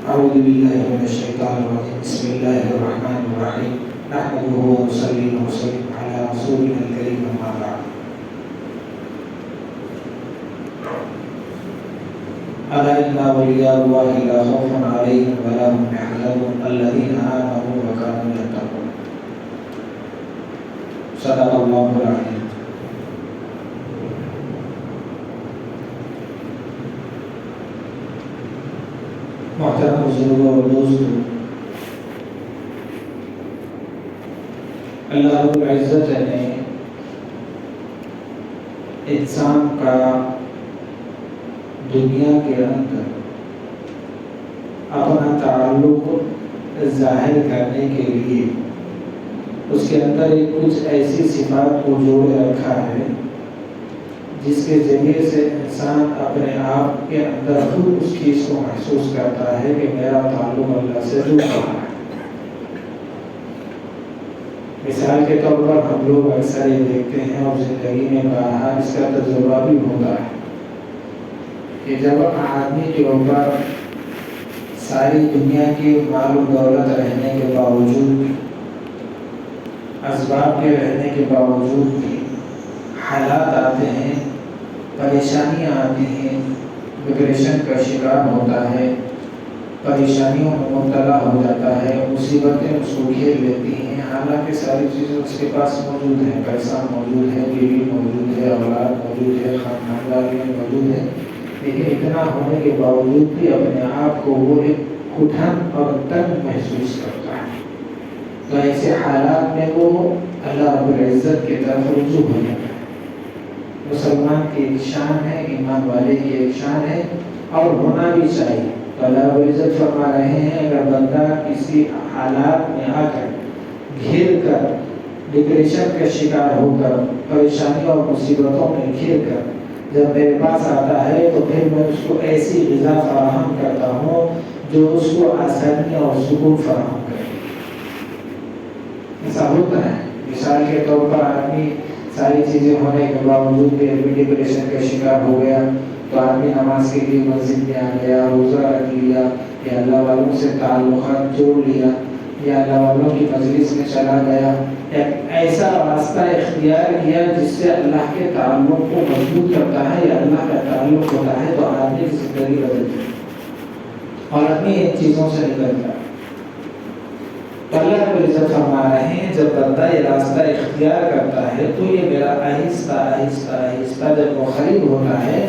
أعوذ بالله من الشيطان الرجيم بسم الله الرحمن الرحيم نحمده ونصلي وسلم على رسولنا الكريم أما بعد ألا إن أولياء الله لا خوف عليهم ولا هم يحزنون الذين آمنوا وكانوا يتقون صدق الله العظيم. محترم بزرگوں اور دوستوں، اللہ رب العزت نے انسان کا دنیا کے اندر اپنا تعلق ظاہر کرنے کے لیے اس کے اندر کچھ ایسی صفات کو جوڑے رکھا ہے جس کے ذریعے سے انسان اپنے آپ کے اندر خود اس چیز کو محسوس کرتا ہے کہ میرا تعلق اللہ سے جڑ رہا ہے۔ مثال کے طور پر ہم لوگ اکثر یہ دیکھتے ہیں اور زندگی میں بہرحال اس کا تجربہ بھی ہوتا ہے کہ جب آدمی کے اوپر ساری دنیا کی مال و دولت رہنے کے باوجود بھی، اسباب کے رہنے کے باوجود بھی حالات آتے ہیں، پریشانیاں آتی ہیں، ڈپریشن کا شکار ہوتا ہے، پریشانیوں میں مبتلا ہو جاتا ہے، مصیبتیں اس کو گھیر لیتی ہیں، حالانکہ ساری چیزیں اس کے پاس موجود ہیں، پیسہ موجود ہے، بیوی موجود ہے، اولاد موجود ہے، خاندان والے موجود ہے، لیکن اتنا ہونے کے باوجود بھی اپنے آپ کو وہ ایک گھٹن اور تنگ محسوس کرتا ہے۔ تو ایسے حالات میں وہ اللہ رب العزت کی طرف رجوع ہو جاتا ہے۔ مسلمان کی ایک شان ہے، ایمان والے کی ایک شان ہے، اور ہونا بھی چاہیے۔ تو اللہ رب العزت فرما رہے ہیں اگر بندہ کسی حالات میں آ کر گھر کر ڈپریشن کا شکار ہو کر پریشانیوں اور مصیبتوں میں گھر کر جب میرے پاس آتا ہے تو پھر میں اس کو ایسی غذا فراہم کرتا ہوں جو اس کو آسانی اور سکون فراہم کرے۔ ایسا ہوتا ہے، مثال کے طور پر آدمی ساری چیزیں ہونے کے باوجود بھی ڈپریشن کا شکار ہو گیا تو آدمی نماز کے لیے مسجد میں آ گیا، روزہ رکھ لیا، یا اللہ والوں سے تعلقات جوڑ لیا، یا اللہ والوں کی مجلس میں چلا گیا، ایسا راستہ اختیار کیا جس سے اللہ کے تعلق کو مضبوط کرتا ہے یا اللہ کا تعلق ہوتا ہے، تو آدمی کی زندگی بدلتی ہے اور آدمی ان چیزوں سے نکلتا ہے۔ اللہ رب العزت فرما رہے ہیں جب بندہ یہ راستہ اختیار کرتا ہے تو یہ میرا آہستہ آہستہ آہستہ جب مخالف ہوتا ہے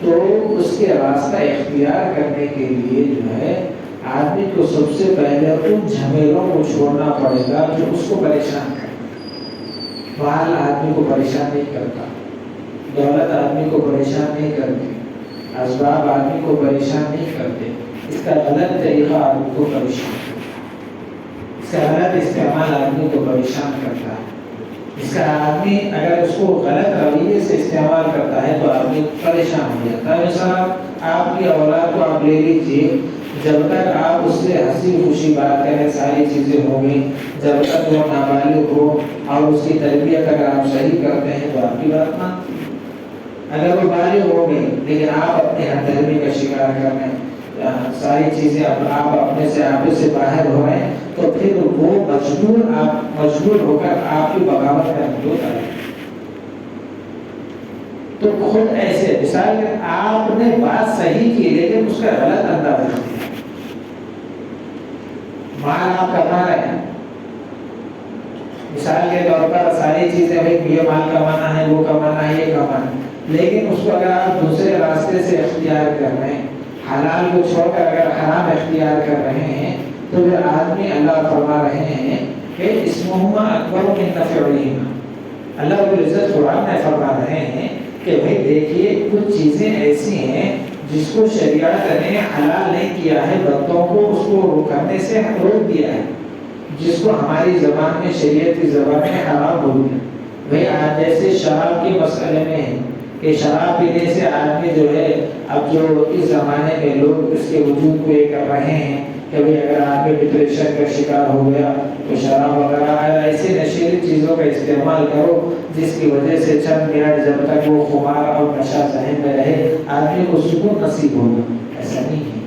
تو اس کے راستہ اختیار کرنے کے لیے جو ہے آدمی کو سب سے پہلے ان جھمیلوں کو چھوڑنا پڑے گا جو اس کو پریشان کرے۔ مال آدمی کو پریشان نہیں کرتا، دولت آدمی کو پریشان نہیں کرتی، اسباب آدمی کو پریشان نہیں کرتے، اس کا غلط طریقہ آدمی کو پریشان کرتا ہے، اس کا غلط استعمال آدمی کو پریشان کرتا ہے، اس کا آدمی اگر اس کو غلط رویے سے استعمال کرتا ہے تو آدمی پریشان ہو جاتا ہے۔ مثلا آپ کی اولاد کو آپ لے لیجیے، جب تک آپ اس سے ہنسی خوشی بات کریں ساری چیزیں ہو گئی، جب تک وہ نابالغ ہو اور اس کی تربیت اگر آپ صحیح کرتے ہیں تو آپ کی بات مانتے ہیں۔ اگر وہ بالغ ہو گئی لیکن آپ اپنے ہمدردی کا شکار کر رہے ہیں، ساری چیزیں آپ اپنے سے آپ سے باہر ہو رہے ہیں، تو پھر وہ مجبور ہو کر آپ کی بغاوت کرنے کو کرے۔ تو خود ایسے مثال آپ نے بات صحیح کی لیکن اس کا غلط انداز رکھ دیا۔ مال آپ کما رہے ہیں، مثال کے طور پر ساری چیزیں بھائی یہ مال کمانا ہے، وہ کمانا ہے، یہ کمانا ہے، لیکن اس کو اگر آپ دوسرے راستے سے اختیار کر رہے ہیں، حلال کو چھوڑ کر اگر حرام اختیار کر رہے ہیں، تو پھر آدمی اللہ فرما رہے ہیں کہ اسمہما اکبر من نفعہما۔ اللہ رب العزت قرآن میں فرما رہے ہیں کہ بھائی دیکھیے کچھ چیزیں ایسی ہیں جس کو شریعت نے حلال نہیں کیا ہے، بندوں کو اس کو کرنے سے روک دیا ہے، جس کو ہماری زبان میں شریعت کی زبان میں حرام ہو گیا۔ بھائی آج جیسے شراب کے مسئلے میں ہے کہ شراب پینے سے آدمی جو ہے اب جو اس زمانے میں لوگ اس کے وجود کو یہ کر رہے ہیں کہ بھائی اگر آدمی ڈپریشن کا شکار ہو گیا تو شراب وغیرہ ایسی نشیلی چیزوں کا استعمال کرو جس کی وجہ سے چند منٹ جب تک وہ خمار اور نشہ ذہن میں رہے آدمی کو سکون نصیب ہوگا۔ ایسا نہیں ہے،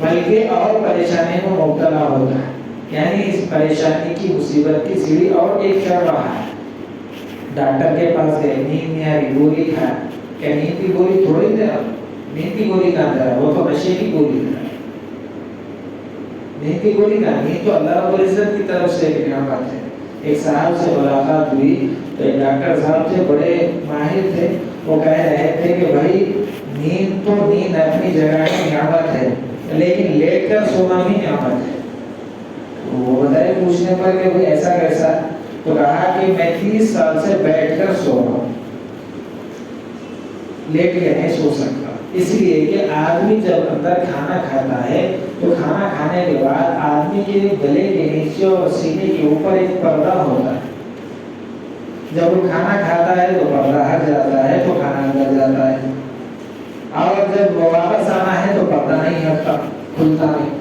بلکہ اور پریشانی میں مبتلا ہوتا ہے، یعنی اس پریشانی کی مصیبت کی سیڑھی اور ایک چڑھ رہا ہے۔ ڈاکٹر کے پاس گئے، نیند نہیں آ رہی، گولی کھایا، کیا نیند کی گولی تھوڑی دے رہا، نیند کی گولی کہاں دے رہا، وہ تو نشے کی گولی دے رہا ہے۔ نیند کی گولی کہاں، نیند تو اللہ رب العزت کی طرف سے ایک نعمت ہے۔ ایک صاحب سے ملاقات ہوئی تو ایک ڈاکٹر صاحب تھے، بڑے ماہر تھے، وہ کہہ رہے تھے کہ بھائی نیند تو نیند اپنی جگہ کی نعمت ہے لیکن لیٹ کر سونا بھی نعمت ہے۔ وہ بتائے پوچھنے پر کہ بھائی ایسا کیسا، تو کہا کہ میں 30 سال سے بیٹھ کر سو رہا ہوں، لیٹ کے نہیں سو سکتا، اس لیے کہ آدمی جب اندر کھانا کھاتا ہے تو کھانا کھانے کے بعد آدمی کے گلے کے نیچے اور سینے کے اوپر ایک پردہ ہوتا ہے، جب وہ کھانا کھاتا ہے تو پردہ ہٹ جاتا ہے تو کھانا اندر جاتا ہے، اور جب واپس آنا ہے تو پردہ نہیں ہٹتا، کھلتا نہیں،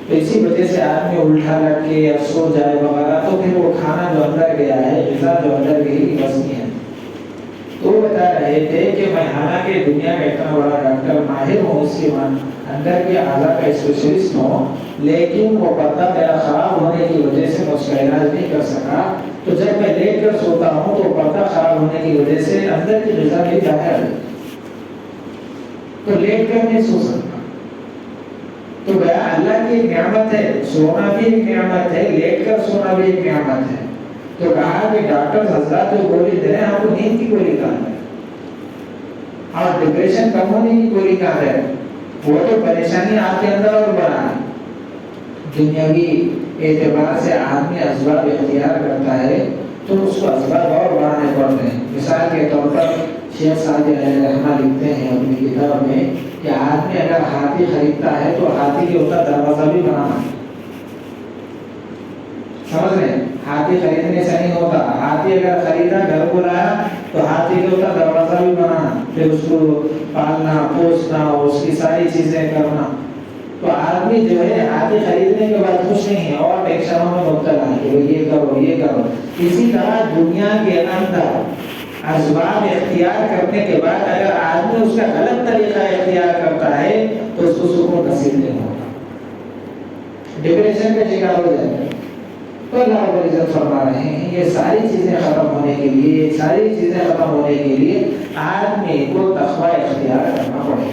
تو اسی وجہ سے آدمی الٹا لٹ کے یا سو جائے وغیرہ تو پھر وہ کھانا جو اندر گیا ہے، غذا جو اندر گئی وزنی ہے۔ تو وہ بتا رہے تھے کہ میں حالانکہ دنیا کا اتنا بڑا ڈاکٹر ماہر ہوں، اس کے اندر کے اعضاء کا اسپیشلسٹ ہوں، لیکن وہ پردہ میرا خراب ہونے کی وجہ سے میں اس کا علاج نہیں کر سکا، تو جب میں لیٹ کر سوتا ہوں تو پردہ خراب ہونے کی وجہ سے اندر کی غذا بھی باہر ہے، تو لیٹ کر نہیں سو سکتا۔ تو گیا اللہ کی ایک نعمت ہے، سونا بھی ایک نعمت ہے، لیٹ کر سونا بھی ایک نعمت ہے۔ تو کہا کہ ڈاکٹر حضرات جو گولی دے رہے ہیں آپ کو نیند کی گولی کہاں ہے، اور ڈپریشن کم ہونے کی گولی کہاں ہے، وہ تو پریشانی آپ کے اندر اور بڑھا ہے، دنیاوی اعتبار سے آدمی اسباب اختیار کرتا ہے تو اس کو اسباب اور بڑھانے پڑتے ہیں۔ مثال کے طور پر شیخ سعدی علیہ رحمہ لکھتے ہیں اپنی کتاب میں کہ آدمی اگر ہاتھی خریدتا ہے تو ہاتھی کے اوپر دروازہ بھی بنانا، سمجھ رہے ہیں؟ ہاتھی خریدنے سے نہیں ہوتا، ہاتھی اگر خریدا گھر کو لایا تو ہاتھی کے اوپر دروازہ بھی بنانا، پھر اس کو پالنا پوسنا اس کی ساری چیزیں کرنا۔ تو آدمی جو ہے ہاتھی خریدنے کے بعد خوش نہیں ہے اور ٹینشنوں میں مبتلا ہے کہ یہ کرو یہ کرو۔ اسی طرح دنیا کے اندر اسباب اختیار کرنے کے بعد اگر آدمی اس کا غلط طریقہ اختیار کرتا ہے تو اس کو سکون نصیب نہیں ہوگا، ڈپریشن کا شکار ہو جائے گا۔ تو اللہ رب العزت فرما رہے ہیں یہ ساری چیزیں ختم ہونے کے لیے، ساری چیزیں ختم ہونے کے لیے آدمی کو تقویٰ اختیار کرنا پڑے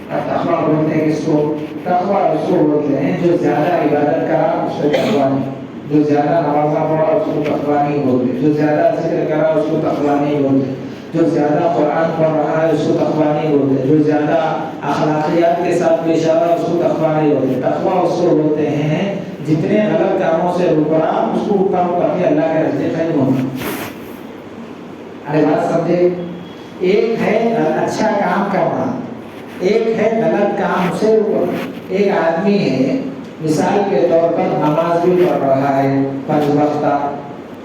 گا۔ تقویٰ بولتے ہیں کس کو؟ تقویٰ اس کو بولتے ہیں جو زیادہ عبادت کرا اس کو تقویٰ نہیں، جو زیادہ نمازہ پڑھا اس کو تقویٰ نہیں بولتے، جو زیادہ ذکر کرا اس کو تقویٰ نہیں بولتے، جو زیادہ قرآن پڑھ رہا ہے اس کو تقویٰ نہیں بولتے، جو زیادہ اخلاقیات کے ساتھ پیش آ رہا ہے اس کو تقویٰ نہیں بولتے۔ تقویٰ اس کو بولتے ہیں جتنے غلط کاموں سے رک رہا اس کو اوپر کر اللہ کے راستے خیر ہونا۔ ارے بات سمجھے؟ ایک ہے اچھا کام کرنا، ایک ہے غلط کام سے رکنا۔ ایک آدمی ہے مثال کے طور پر نماز بھی پڑھ رہا ہے 5 وقتہ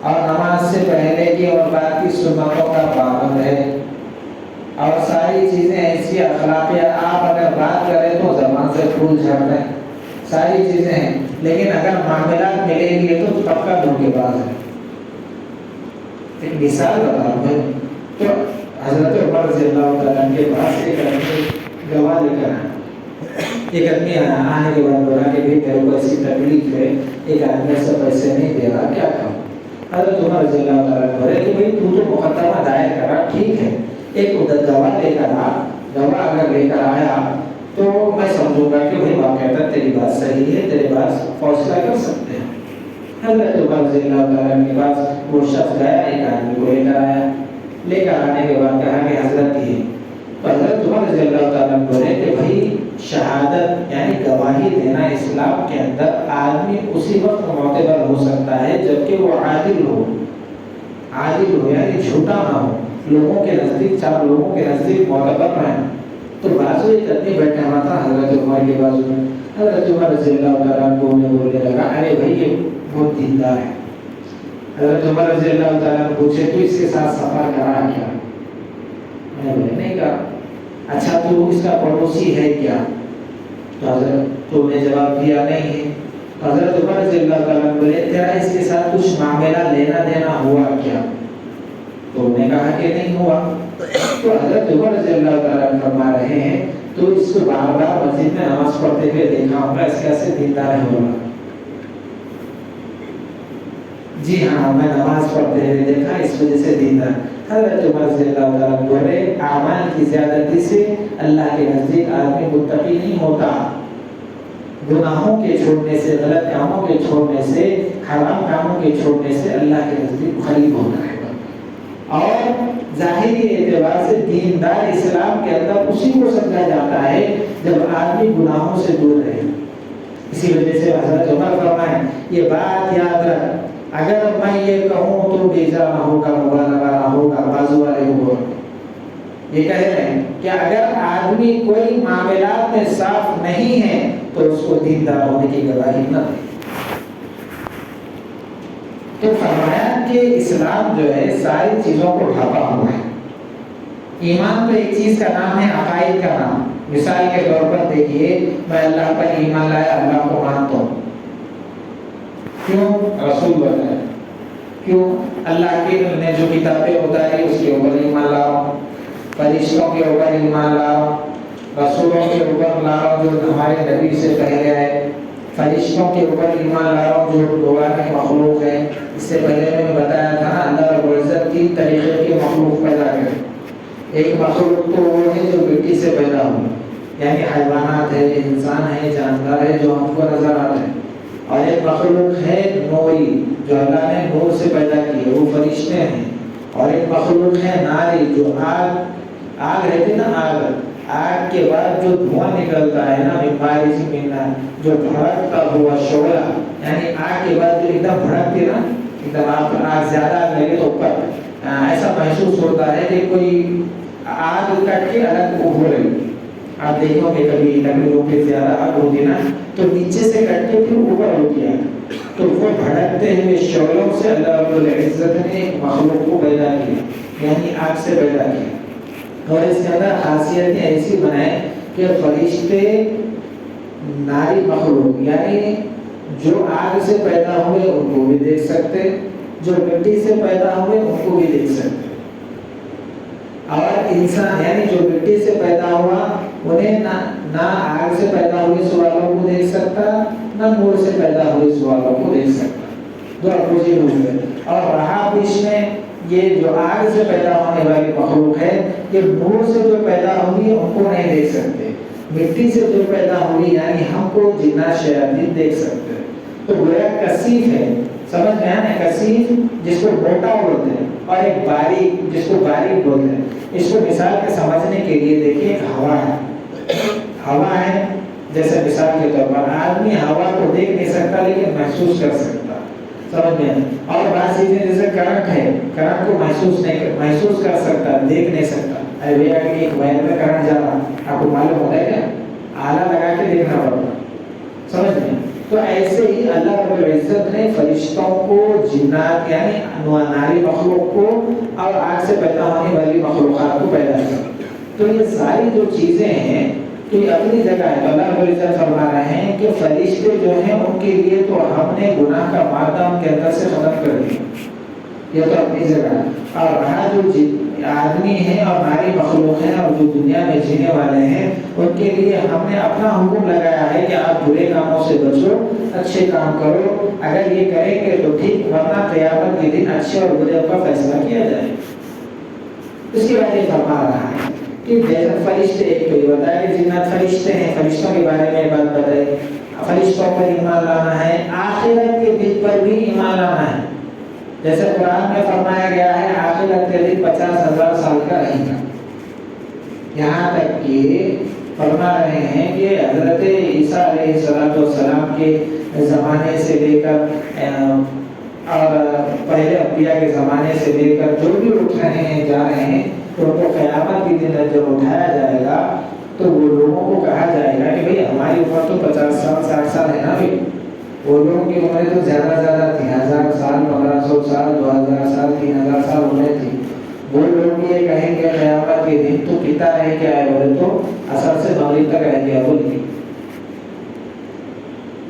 اور نماز سے پہلے کی اور بعد کی سنتوں کا پابند ہے اور ساری چیزیں ایسی اخلاقیات آپ اگر بات کریں تو زبان سے پھول جھڑ رہے ہیں، ساری چیزیں ہیں، لیکن اگر معاملات ملیں گے تو پکا دھوکے باز ہے۔ ایک مثال بتا رہا ہوں، تو حضرت عمر رضی اللہ تعالیٰ کے پاس ایک آدمی گواہ لے کر آیا۔ ایک آدمی آنے کے بعد بولا کہ بھائی میرے کو ایسی تکلیف ہے، ایک آدمی سے پیسے نہیں دے رہا، کیا کروں؟ حضرت عمر رضی اللہ تعالیٰ بولے کہ بھائی تو مقدمہ دائر کرا، ٹھیک ہے، ایک گواہ لے کر آ، گواہ اگر لے کر آیا تو میں سمجھوں گا کہ بھائی واقعہ تیری بات صحیح ہے، تیرے پاس فیصلہ کر سکتے ہیں۔ حضرت عمر رضی اللہ تعالیٰ کے پاس وہ شخص گیا، ایک آدمی کو لے کر آیا، لے کر آنے کے بعد کہا کہ حضرت یہ، تو حضرت عمر رضی اللہ تعالیٰ بولے کہ بھائی شہادت یعنی گواہی دینا اسلام کے اندر آدمی اسی وقت معتبر ہو سکتا ہے جبکہ وہ عادل ہو، عادل ہو یعنی جھوٹا نہ ہو، لوگوں کے نزدیک، 4 لوگوں کے نزدیک معتبر رہے۔ تو بازو ایک آدمی بیٹھا ہوا تھا حضرت عمر کے بازو میں، حضرت عمر رضی اللہ تعالیٰ کو بولنے لگا ارے بھائی یہ بہت دیندار ہے۔ حضرت عمر رضی اللہ تعالیٰ نے پوچھے تو اس کے ساتھ سفر کرا کیا؟ میں نے بولے نہیں کرا۔ اچھا تو اس کا پڑوسی ہے کیا؟ تو حضرت تو نے جواب دیا نہیں ہے۔ حضرت عمر رضی اللہ تعالیٰ نے بولے تیرا اس کے ساتھ کچھ معاملہ لینا دینا ہوا کیا؟ تو انہوں نے کہا کہ نہیں ہوا۔ تو حضرت عمر رضی اللہ تعالیٰ فرما رہے ہیں تو اس کو بار بار مسجد میں نماز پڑھتے ہوئے دیکھا ہوگا، اس کیسے دیندار ہوگا؟ جی ہاں میں نماز پڑھتے ہوئے دیکھا اس وجہ سے دیندار۔ حضرت عمر رضی اللہ تعالیٰ بولے اعمال کی زیادتی سے اللہ کے نزدیک آدمی متقی نہیں ہوتا، گناہوں کے چھوڑنے سے، غلط کاموں کے چھوڑنے سے، حرام کاموں کے چھوڑنے سے اللہ کے نزدیک قریب ہوتا ہے۔ اور ظاہری اعتبار سے دیندار اسلام کے اندر اسی کو سمجھا جاتا ہے جب آدمی گناہوں سے دور رہے۔ اسی وجہ سے حضرت عمر فرمائے یہ بات یاد رکھ، اگر میں یہ کہوں تو بیجا نہ ہوگا، مبالغہ نہ ہوگا، بازو والے ہوگا۔ یہ کہہ رہے ہیں کہ اگر آدمی کوئی معاملات میں صاف نہیں ہے تو اس کو دیندار ہونے کی گواہی نہ دے۔ تو فرمایا کہ اسلام جو ہے ساری چیزوں کو ڈھانپا ہوا ہے۔ ایمان تو ایک چیز کا نام ہے، عقائد کا نام۔ مثال کے طور پر دیکھیے میں اللہ پر ایمان لایا، اللہ کو مانتا ہوں، کیوں؟ رسول بتایا، کیوں؟ اللہ کی نے جو کتابیں اتاری اس کے اوپر ایمان لا رہا ہوں، فرشتوں کے اوپر ایمان لا رہا ہوں، رسولوں کے اوپر لا رہا ہوں جو ہمارے نبی سے پہلے آئے، فرشتوں کے اوپر ایمان لا رہا ہوں جو دوبارہ مخلوق ہے۔ اس سے پہلے میں نے بتایا تھا نا اللہ رب العزت 3 طریقے کے مخلوق پیدا کرے۔ ایک مخلوق تو وہ ہے جو مٹی سے پیدا ہو، یعنی حیوانات ہے، انسان ہے، جاندار ہے جو ہم کو نظر آتے ہیں، اور ایک مخلوق ہے نوری جو اللہ نے نور سے پیدا کی ہے، وہ فرشتے ہیں، اور ایک مخلوق ہے ناری جو آگ رہتی نا، آگ کے بعد جو دھواں نکلتا ہے نا، جو بھڑکتا ہوا شعلہ، یعنی آگ کے بعد جو ایک دم بھڑکتی نا، ایک دم آگ زیادہ لگے تو اوپر ایسا محسوس ہوتا ہے کہ کوئی آگ کٹ کے الگ ہو رہی. آپ دیکھو کہ کبھی لکڑیوں پہ زیادہ آگ ہوتی نا تو نیچے سے کٹ کے پھر اوپر ہوتی ہے، تو وہ بھڑکتے ہوئے شعلوں سے اللہ رب العزت نے ایک مخلوق کو پیدا کیا، یعنی آگ سے پیدا کیا. اور اس کے اندر خاصیتیں ایسی بنائے کہ فرشتے ناری مخلوق یعنی جو آگ سے پیدا ہوئے ان کو بھی دیکھ سکتے، جو مٹی سے پیدا ہوئے ان کو بھی دیکھ سکتے. اور انسان یعنی جو مٹی سے پیدا ہوا انہیں نہ آگ سے پیدا ہوئے سوالوں کو دیکھ سکتا، نہ نور سے پیدا ہوئے سوالوں کو دیکھ سکتا، جو اپوزٹ ہوئے. اور رہا بیچ میں یہ جو آگ سے پیدا ہونے والی مخلوق ہے، یہ نور سے جو پیدا ہوئی ان کو نہیں دیکھ سکتے، مٹی سے جو پیدا ہوئی یعنی ہم کو جنات شیاطین دیکھ سکتے. تو گویا کثیف ہے، سمجھ میں آنا، کثیف جس کو موٹا بولتے ہیں اور ایک باریک جس کو باریک بولتے ہیں. اس کو مثال کے سمجھنے کے لیے دیکھیے ہوا ہے، ہوا ہے جیسے مثال کے طور پر آدمی ہوا کو دیکھ نہیں سکتا لیکن محسوس کر سکتا، سمجھ میں. اور بعض چیزیں جیسے کرنٹ ہے، کرنٹ کو محسوس کر سکتا، دیکھ نہیں سکتا. ابھی ایک وائر میں کرنٹ جا رہا، آپ کو معلوم ہوتا ہے کیا؟ آلہ لگا کے دیکھنا پڑتا، سمجھ میں. تو ایسے ہی اللہ رب العزت نے فرشتوں کو، جنات یعنی ناری مخلوق کو اور آگ سے پیدا ہونے والی مخلوقات کو پیدا کیا. تو یہ ساری جو چیزیں ہیں تو یہ اپنی جگہ ہے. تو اللہ رب العزت فرما رہے ہیں کہ فرشتے جو ہیں ان کے لیے تو ہم نے گناہ کا مادہ ان کے اندر سے ختم کر دیا، یہ تو اپنی جگہ ہے. اور رہا جو آدمی ہیں اور ناری مخلوق ہیں اور جو دنیا میں جینے والے ہیں ان کے لیے ہم نے اپنا حکم لگایا ہے کہ آپ برے کاموں سے بچو، اچھے کام کرو. اگر یہ کریں گے تو ٹھیک، ورنہ قیامت کے دن اچھے اور برے کا فیصلہ کیا جائے. اس کی وجہ فرما رہا ہے کہ جیسے فرشتے، ایک تو یہ بتایا کہ جنات فرشتے ہیں، فرشتوں کے بارے میں بات بتائی. فرشتوں پر ایمان لانا ہے، آخرت کے دن پر بھی ایمان لانا ہے. جیسے قرآن میں فرمایا گیا ہے آخرت کے دن 50,000 سال کا رہے گا. یہاں تک کہ فرما رہے ہیں کہ حضرت عیسیٰ علیہ السلام کے زمانے سے لے کر اور پہلے انبیاء کے زمانے سے لے کر جو بھی اٹھ رہے ہیں جا رہے ہیں، تو ان کو قیامت کے دن جب اٹھایا جائے گا تو وہ لوگوں کو کہا جائے گا کہ بھئی ہماری عمر تو 50 سال 60 سال ہے نا. بھائی وہ لوگوں کی عمریں تو زیادہ تھی، 1000 سال 1500 سال 2000 سال 3000 سال عمریں تھی. وہ لوگ یہ کہیں گے قیامت کے دن تو کتنا رہ گیا ہے، بولے تو عصر سے مغرب تک رہ گیا بولے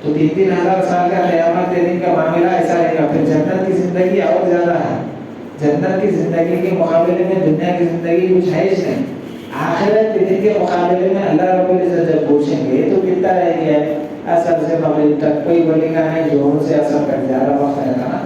تو 3000 سال کا قیامت کے دن کا معاملہ ایسا رہے گا. پھر جنت کی زندگی اور زیادہ ہے، جنت کی زندگی کے مقابلے میں دنیا کی زندگی کچھ ہے ہی نہیں. آخرت کے دن کے مقابلے میں اللہ رب العزت جب پوچھیں گے تو کتنا رہ گیا ہے عصر سے مغرب تک. کوئی بولے گا نہیں ظہر سے عصر تک زیادہ وقت ہے نا،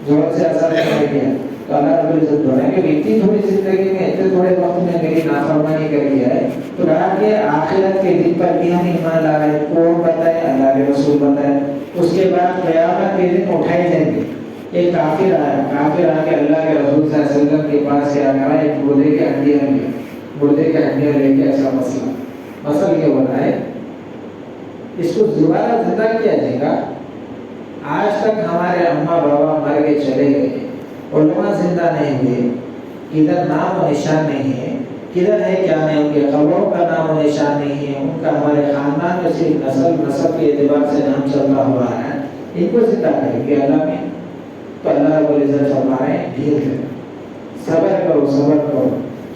ظہر سے عصر تک رہ گیا. تو اللہ رب العزت بولیں کہ اتنی تھوڑی زندگی میں اتنے تھوڑے وقت میں میری نافرمانی کر دیا ہے. تو کہا کہ آخرت کے دن پر بھی ہم ایمان لا رہے ہیں. کون بتائے؟ اللہ کے رسول بتائے. اس کے بعد قیامت کے دن اٹھائے جائیں گے. ایک کافر آ کے اللہ کے رسول صلی اللہ علیہ وسلم کے پاس سے آ کر ایک مردے کی ہڈیاں لے، مردے کی ہڈیاں لے کے ایسا مسئلہ یہ بتائے اس کو دوبارہ زندہ کیا جائے گا. آج تک ہمارے اماں بابا مر کے چلے گئے، علماء زندہ نہیں ہوئے، ادھر نام و نشان نہیں ہے. کدھر ہے کیا نہیں، ان کے قبروں کا نام و نشان نہیں ہے. ان کا ہمارے خاندان میں صرف نسل کے اعتبار سے نام چلتا ہوا ہے. ان کو زندہ کریں گے اللہ میں. تو اللہ رب العزت فرما رہے ہیں ڈھیر کرو، صبر کرو.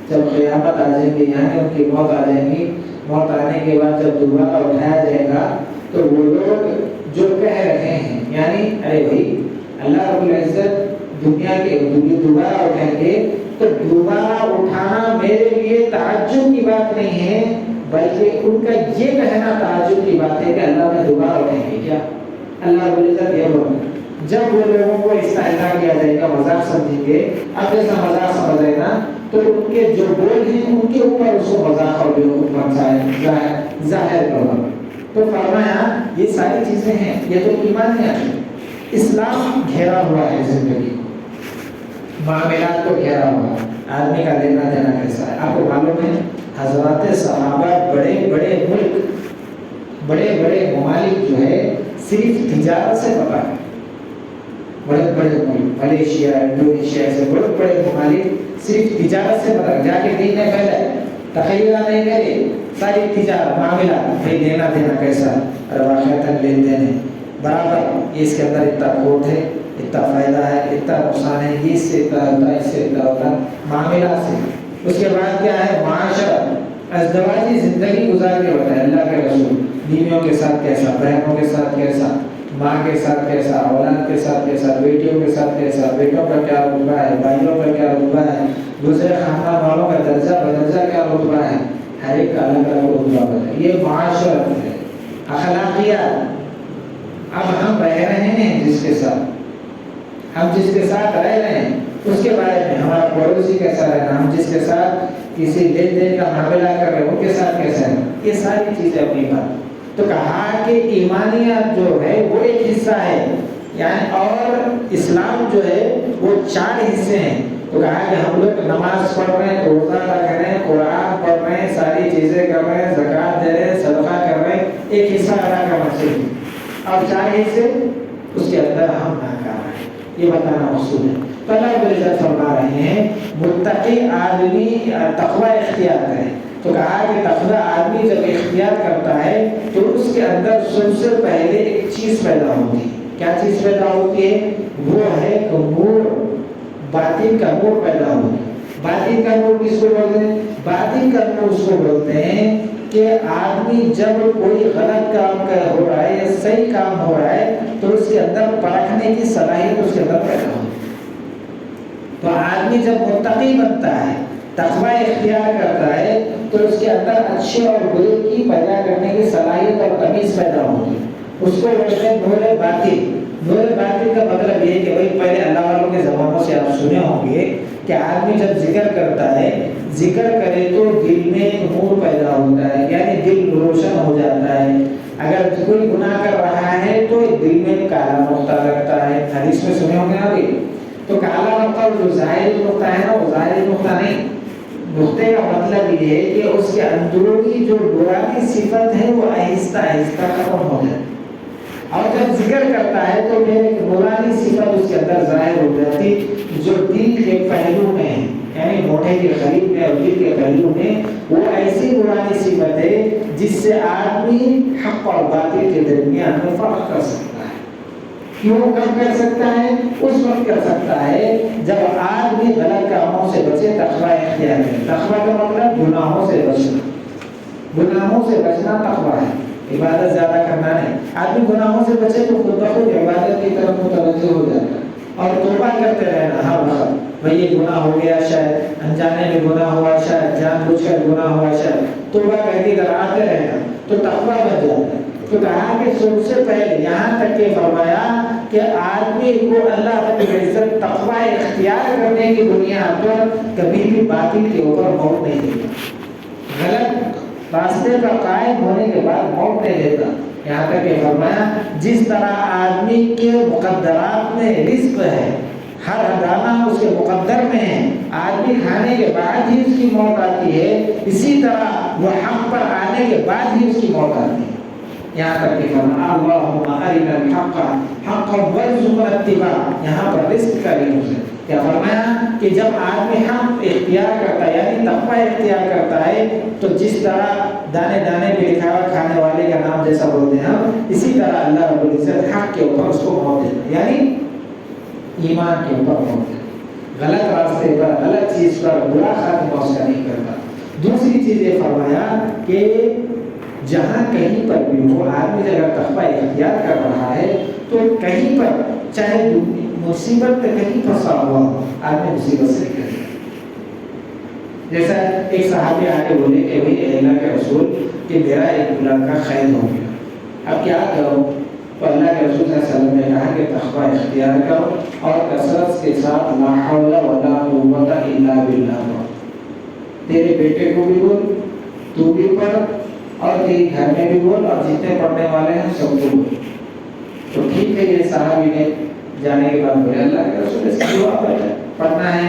جب قیامت آ جائیں گی یعنی ان کی موت آ جائیں گی، موت آنے کے بعد جب دوبارہ اٹھایا جائے گا تو وہ لوگ جو کہہ رہے ہیں یعنی ارے بھائی اللہ رب العزت دنیا کے دوبارہ اٹھائیں گے تو دوبارہ اٹھانا میرے لیے تعجب کی بات نہیں ہے، بلکہ ان کا یہ کہنا تعجب کی بات ہے کہ اللہ میں دوبارہ اٹھیں گے کیا. اللہ رب العزت یہ بولیں جب وہ لوگوں کو استحضاء کیا جائے گا، مذاق سمجھیں گے. اب جیسا مذاق سمجھ رہے نا تو ان کے جو بول ہیں ان کے اوپر اس کو مذاق اور ظاہر کرنا. تو فرمایا یہ ساری چیزیں ہیں، یہ تو ایمان ہے. اسلام گھیرا ہوا ہے زندگی، معاملات کو گھیرا ہوا ہے. آدمی کا لینا دینا کیسا ہے آپ کو معلوم ہے. حضرات صحابہ بڑے بڑے ملک، بڑے بڑے ممالک جو ہے صرف تجارت سے پکا ہے. بڑے بڑے ملک ملیشیا انڈونیشیا ایسے بڑے بڑے ممالک صرف تجارت سے پکا. جا کے دیکھنے پہلے تخیلہ نہیں کرے, ساری تجارت معاملہ بھائی دینا کیسا, اور واقعات لین دین ہے برابر, اس کے اندر اتنا کھوٹ ہے, اتنا فائدہ ہے, اتنا نقصان ہے, یہ اس سے اتنا ہوتا ہے, اس سے اتنا ہوتا ہے, معاملات سے. اس کے بعد کیا ہے معاشرت, ازدواجی زندگی گزار کے بتائے اللہ کے رسول, بیویوں کے ساتھ کیسا, بہنوں کے ساتھ کیسا, ماں کے ساتھ کیسا, اولاد کے ساتھ کیسا, بیٹیوں کے ساتھ کیسا, بیٹوں کا کیا رتبہ ہے, بھائیوں کا کیا رتبہ ہے, دوسرے خاندان والوں کا درجہ بدرجہ کیا رتبہ ہے, ہر ایک کا الگ الگ رتبہ ہے. یہ معاشرت ہے, اخلاقیات. اب ہم رہ رہے ہیں جس کے ساتھ, ہم جس کے ساتھ رہ رہے ہیں اس کے بارے میں, ہمارا پڑوسی کیسا رہنا, ہم جس کے ساتھ کسی لین دین کا معاملہ کر رہے ہیں ان کے ساتھ کیسا رہنا, یہ ساری چیزیں اپنی بات. تو کہا کہ ایمانیات جو ہے وہ ایک حصہ ہے, یعنی اور اسلام جو ہے وہ 4 حصے ہیں. تو کہا کہ ہم لوگ نماز پڑھ رہے ہیں, روزہ رکھ رہے ہیں, قرآن پڑھ رہے ہیں, ساری چیزیں کر رہے ہیں, زکوٰۃ دے رہے ہیں, صدقہ کر رہے ہیں, ایک حصہ ادا کرنا چاہیے. اب 4 حصے اس کے اندر ہم ناکام ہیں, یہ بتانا مقصود ہے. تو اللہ رب العزت فرما رہے ہیں متقی آدمی تقوی اختیار کرے. تو کہا کہ تقوی آدمی جب اختیار کرتا ہے تو اس کے اندر سب سے پہلے ایک چیز پیدا ہوتی ہے. کیا چیز پیدا ہوتی ہے؟ وہ ہے نور, باطن کا نور پیدا ہوتا ہے. باطن کا نور کس کو بولتے ہیں؟ باطن کا نور اس کو بولتے ہیں کہ آدمی جب کوئی غلط کام ہو رہا ہے یا صحیح کام ہو رہا ہے تو اس کے اندر پرکھنے کی صلاحیت اس کے اندر پیدا ہوتی ہے. تو آدمی جب متقی بنتا ہے, تقوی اختیار کرتا ہے, تو اس کے اندر اچھے اور برے کی پیدا کرنے کی صلاحیت اور تمیز پیدا ہوتی ہے. اس کو بولتے ہیں نور باطن. نور باطن کا مطلب یہ ہے کہ بھائی پہلے اللہ والوں کے زمانوں سے آپ سنے ہوں گے کہ آدمی جب ذکر کرتا ہے, ذکر کرے تو دل میں ایک نور پیدا ہوتا ہے, یعنی دل روشن ہو جاتا ہے. اگر کوئی گناہ کر رہا ہے تو دل میں کالا نقطہ لگتا ہے, حدیث میں سنے ہوں گے نا بھائی. تو کالا نقطہ جو ظاہری نقطہ ہے نا, وہ ظاہری نقطہ نہیں. نقطے کا مطلب یہ ہے کہ اس کے اندرونی جو نورانی صفت ہے وہ آہستہ آہستہ ختم ہو جاتی ہے, اور جب ذکر کرتا ہے تو پھر ایک نورانی صفت اس کے اندر ظاہر ہو جاتی جو دل کے پہلو میں ہے, یعنی موٹے کے قریب میں اور دل کے پہلو میں. وہ ایسی نورانی صفت ہے جس سے آدمی حق اور باطل کے درمیان میں فرق کر سکتا ہے. کیوں کم کر سکتا ہے؟ اس وقت کر سکتا ہے جب آدمی غلط کاموں سے بچے, تقوی اختیار کرے. تقوی کا مطلب گناہوں سے بچنا. گناہوں سے بچنا تقوی ہے, عبادت زیادہ کرنا نہیں. آدمی گناہوں سے بچے تو خود بخود عبادت کی طرف متوجہ ہو جاتا ہے, اور توبہ کرتے رہنا ہر وقت. بھائی یہ گناہ ہو گیا, شاید انجانے میں گناہ ہوا, شاید جان بوجھ کر گناہ ہوا, شاید توبہ کہتی آتے رہنا, تو تقوی بن جاتا ہے. تو کہا کہ سب سے پہلے یہاں تک کہ فرمایا کہ آدمی کو اللہ رب العزت تقوی اختیار کرنے کی بنیاد پر کبھی بھی باطل کے اوپر موت نہیں دیتا. غلط راستے پر قائم ہونے کے بعد موت نہیں دیتا. یہاں تک کہ فرمایا جس طرح آدمی کے مقدرات میں رزق ہے, ہر دانہ اس کے مقدر میں ہے, آدمی کھانے کے بعد ہی اس کی موت آتی ہے, اسی طرح وہ حق پر آنے کے بعد ہی اس کی موت آتی ہے. یہاں تک کہ فرمایا اللہم ارنا الحق حقا وارزقنا اتباعہ. یہاں پر رزق کا لفظ ہے. کیا فرمایا کہ جب آدمی حق اختیار کرتا ہے, یعنی تقوی اختیار کرتا ہے, تو جس طرح دانے دانے پہ لکھا ہوا کھانے والے کا نام جیسا بولتے ہیں ہم, اسی طرح اللہ رب العزت حق کے اوپر اس کو موت دیتا ہے, یعنی ایمان کے اوپر موت دیتا ہے. غلط راستے پر, غلط چیز پر برا خاتمہ اس کا نہیں کرتا. دوسری چیز یہ فرمایا کہ جہاں کہیں پر بھی ہو آدمی اگر تقوی اختیار کر رہا ہے تو کہیں پر چاہے مصیبت پہ کہیں پھنسا ہوا ہو, آدمی مصیبت سے نکل جائے. جیسا ایک صحابی آگے بولے کہ بھائی اللہ کے رسول کہ میرا ایک لڑکا قید ہو گیا, اب کیا کرو؟ تو اللہ کے رسول صلی اللہ علیہ وسلم نے کہا کہ تقوی اختیار کرو اور کثرت کے ساتھ لا حول ولا قوت الا باللہ. تیرے بیٹے کو بھی بول, تو بھی پڑھ, اور تیری گھر میں بھی بول, اور جتنے پڑھنے والے ہیں سب کو بول. تو ٹھیک ہے, یہ صحابی نے جانے کے بعد بولے اللہ کے رسول اس کی دعا پڑھنا ہے.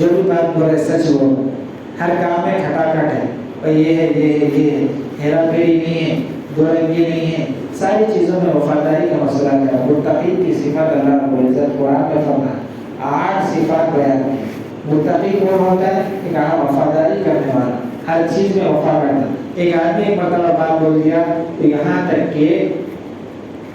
جو بھی بات بول رہے سچ بول، ہر کام میں کھٹاکھٹ ہے، اور یہ ہے یہ ہے یہ ہے، ہیرا پھیری نہیں ہے، دو رنگی نہیں ہے، ساری چیزوں میں وفاداری کا مسئلہ ہے۔ متقی کی صفت اللہ رب العزت قرآن میں فرمایا 8 صفات بیان کی۔ متقی کون ہوتا ہے؟ کہ کہا وفاداری کرنے والا، ہر چیز میں وفا کرنا۔ ایک آدمی ایک مرتبہ بات بول دیا تو یہاں تک کہ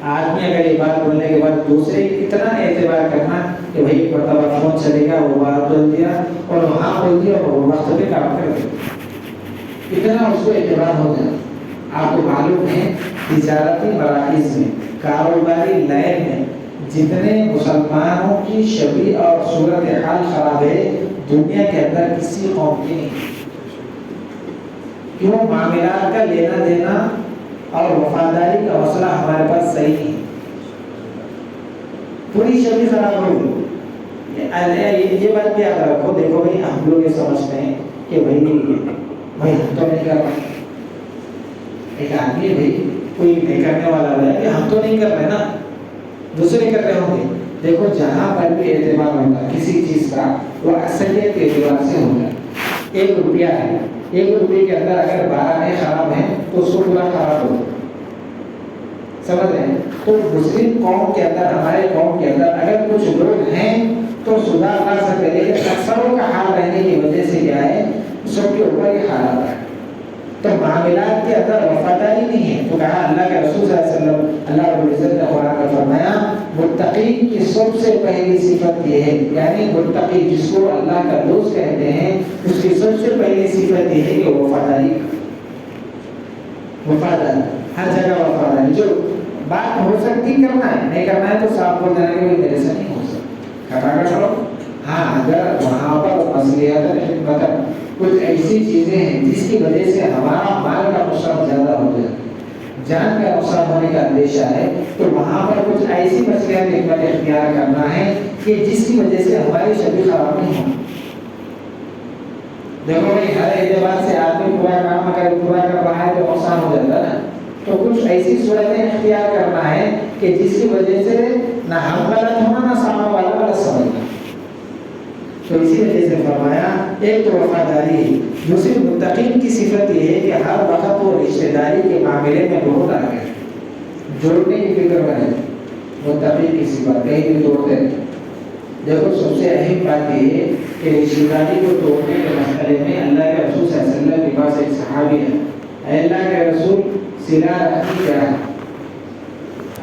آدمی اگر یہ بات بولنے کے بعد دوسرے اتنا اعتبار کرنا کہ بھائی ایک مرتبہ فون چلے گا، وہ بات بول دیا اور وہاں بول دیا اور وہ وقت پہ کام کر دیا، اتنا اس کو اعتبار ہو گیا۔ آپ کو معلوم ہے تجارتی مراکز میں، کاروباری لائن میں جتنے مسلمانوں کی شبیہ اور صورت حال خراب ہے دنیا کے اندر کسی قوم کی نہیں۔ کیوں؟ معاملات کا لینا دینا اور وفاداری کا مسئلہ ہمارے پاس صحیح نہیں، پوری شبیہ خراب ہو گئی۔ یہ بات بھی یاد رکھو، دیکھو بھائی ہم لوگ یہ سمجھتے ہیں کہ بھائی ہم تو نہیں کر رہے، ایک آدمی بھائی کوئی نہیں کرنے والا ہے کہ ہم تو نہیں کر رہے نا، دوسرے کر رہے ہوں گے۔ دیکھو جہاں پر بھی اعتبار ہوتا ہے کسی چیز کا وہ اکثریت کے اعتبار سے ہوتا ہے۔ 1 روپیہ ہے، 1 روپے کے اندر اگر 12 خراب ہیں تو اس کو پورا خراب ہو، سمجھ رہے ہیں؟ تو مسلم قوم کے اندر، ہمارے قوم کے اندر اگر کچھ لوگ ہیں تو سدھار لا سکتے، لیکن اکثروں کا حال رہنے کی وجہ سے کیا ہے، سب کے اوپر یہ حال آتا ہے۔ تو معاملات کے اندر وفاداری نہیں ہے، تو کہا اللہ کے رسول صلی اللہ علیہ وسلم، اللہ رب العزت نے قرآن میں فرمایا متقی کی سب سے پہلی صفت یہ ہے، یعنی متقی جس کو اللہ کا دوست کہتے ہیں اس کی سب سے پہلی صفت یہ ہے کہ وفاداری، وفاداری ہر جگہ وفاداری۔ جو بات ہو سکتی کرنا ہے، نہیں کرنا ہے تو صاف بول دینا کہ میرے سے نہیں ہو سکتا، کھٹا کر چلو۔ ہاں اگر وہاں پر مصلحت خدمت کچھ ایسی چیزیں ہیں جس کی وجہ سے ہمارا مال کا نقصان زیادہ ہو جائے، جان کا نقصان ہونے کا اندیشہ ہے، تو وہاں پر کچھ ایسی مصلحت حکمت اختیار کرنا ہے کہ جس کی وجہ سے ہماری شبیہ خراب نہیں ہو۔ دیکھو بھائی ہر اعتبار سے آدمی پورا کام اگر پورا کر رہا ہے تو نقصان ہو جاتا ہے نا، تو کچھ ایسی صورتیں اختیار کرنا ہے کہ جس کی وجہ سے نہ ہم غلط ہونا نہ سامنے والا غلط سمجھنا۔ تو اسی وجہ سے فرمایا ایک تو وفاداری ہے، دوسری متقین کی صفت یہ ہے کہ ہر وقت وہ رشتہ داری کے معاملے میں بہت آگے ہے، جوڑنے کی فکر میں ہے۔ متقین کی صفت کہیں بھی توڑتے ہیں۔ دیکھو سب سے اہم بات یہ ہے کہ رشتہ داری کو توڑنے کے مسئلے میں اللہ کے رسول صلی اللہ علیہ وسلم کے پاس ایک صحابی ہے، اے اللہ کے رسول صلہ رحمی کیا ہے؟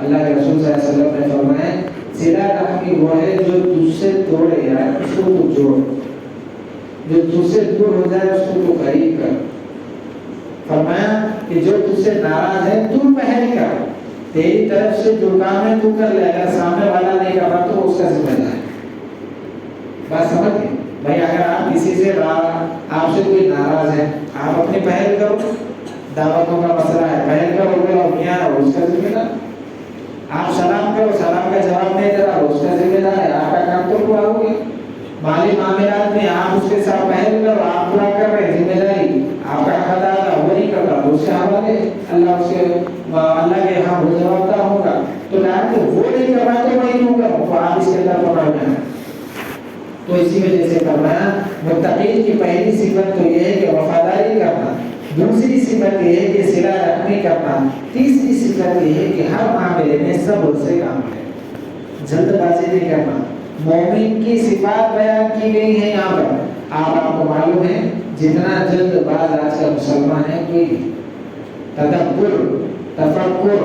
اللہ کے رسول صلی اللہ علیہ وسلم نے فرمایا صلہ رحمی وہ ہے جو تجھ سے توڑے، یار اس کو تو جوڑ، جو تجھ سے دور ہو جائے اس کو تو قریب کر۔ فرمایا کہ جو تجھ سے ناراض ہے تو پہل کر، تیری طرف سے جو کام ہے تو کر لے، اگر سامنے والا نہیں کر رہا تو اس کا ذمہ دار ہے۔ بات سمجھ گئے بھائی؟ اگر آپ کسی سے آپ سے کوئی ناراض ہے، آپ اپنی پہل کرو، دعوتوں کا مسئلہ ہے پہل کرو، بولو میاں اس کا ذمہ دار۔ آپ سلام کرو، سلام کا جواب نہیں دے رہا اس کا ذمہ دار ہے، آپ کا کام تو پورا ہو گیا۔ مالی معاملات میں آپ اس کے ساتھ پہل کرو، آپ پورا کر رہے، ذمہ داری آپ کا حق ادا تھا وہ نہیں کرتا، اس کے حوالے اللہ کے یہاں وہ جواب دہ ہوگا۔ تو کہا کہ وہ نہیں کر رہا تو میں کیوں کروں، تو آپ اس کے اندر پکڑ میں۔ تو اسی وجہ سے فرمایا متقین کی پہلی صفت تو یہ ہے کہ وفاداری کرنا، دوسری صفت یہ ہے کہ صلہ رحمی کرنا، تیسری صفت یہ ہے کہ ہر معاملے میں صبر سے کام کرنا، جلد بازی نہیں کرنا۔ مومن کی صفات بیان کی گئی ہے یہاں پر، آپ کو معلوم ہے جتنا جلد باز آج کا مسلمان ہے کوئی نہیں۔ تدبر، تفکر،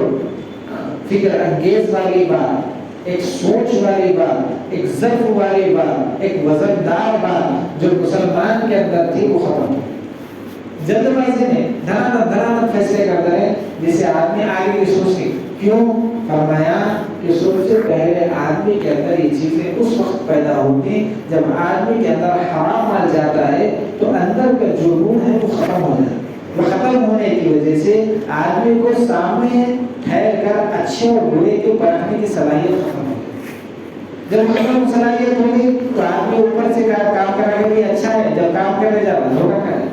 فکر انگیز والی بات، ایک سوچ والی بات، ایک ظرف والی بات، ایک وزندار بات جو مسلمان کے اندر تھی وہ ختم ہو۔ جلد بازی میں دھڑام فیصلے کرتا ہے جسے آدمی آگے کی سوچ کے کیوں؟ فرمایا کہ سب سے پہلے آدمی کے اندر یہ چیزیں اس وقت پیدا ہوتی ہیں جب آدمی کے اندر حرام مال جاتا ہے تو اندر کا جو نور ہے وہ ختم ہو جاتا ہے۔ وہ ختم ہونے کی وجہ سے آدمی کو سامنے ٹھہر کر اچھے اور برے کو پرکھنے کی صلاحیت ختم ہو جاتی ہے۔ جب ختم صلاحیت ہوگی تو آدمی اوپر سے کام کرنے کے لیے اچھا ہے، جب کام کرنے جا رہا دھوکہ کرے۔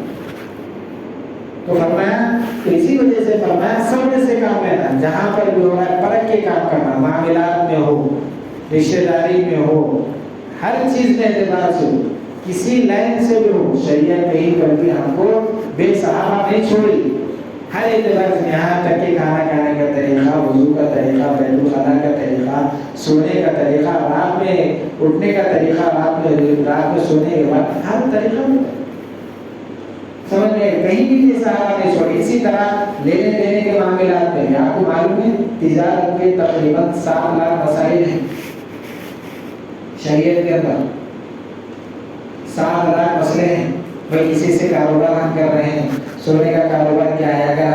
تو فرمایا تو اسی وجہ سے فرمایا سب سے کام لینا، جہاں پر بھی ہو رہا ہے پرکھ کے کام کرنا، معاملات میں ہو، رشتہ داری میں ہو، ہر چیز میں اعتبار سے ہو۔ کسی لائن سے بھی ہو، شریعت کہیں پر بھی ہم کو بے سہارا نہیں چھوڑی۔ ہر اعتبار سے یہاں تک کہ کھانا کھانے کا طریقہ، وضو کا طریقہ، بیت الخلاء کا طریقہ، سونے کا طریقہ، رات میں اٹھنے کا طریقہ، رات میں سونے کے بعد ہر طریقہ ہوتا ہے۔ سمجھ میں کہیں بھی یہ سہارا نہیں چھوڑی۔ اسی طرح لینے دینے کے معاملات میں آپ کو معلوم ہے تجارت کے تقریباً 7 لاکھ مسائل ہیں شریعت کے اندر، 7 لاکھ مسئلے ہیں۔ بھائی کسی سے کاروبار ہم کر رہے ہیں، سونے کا کاروبار کیا ہے، اگر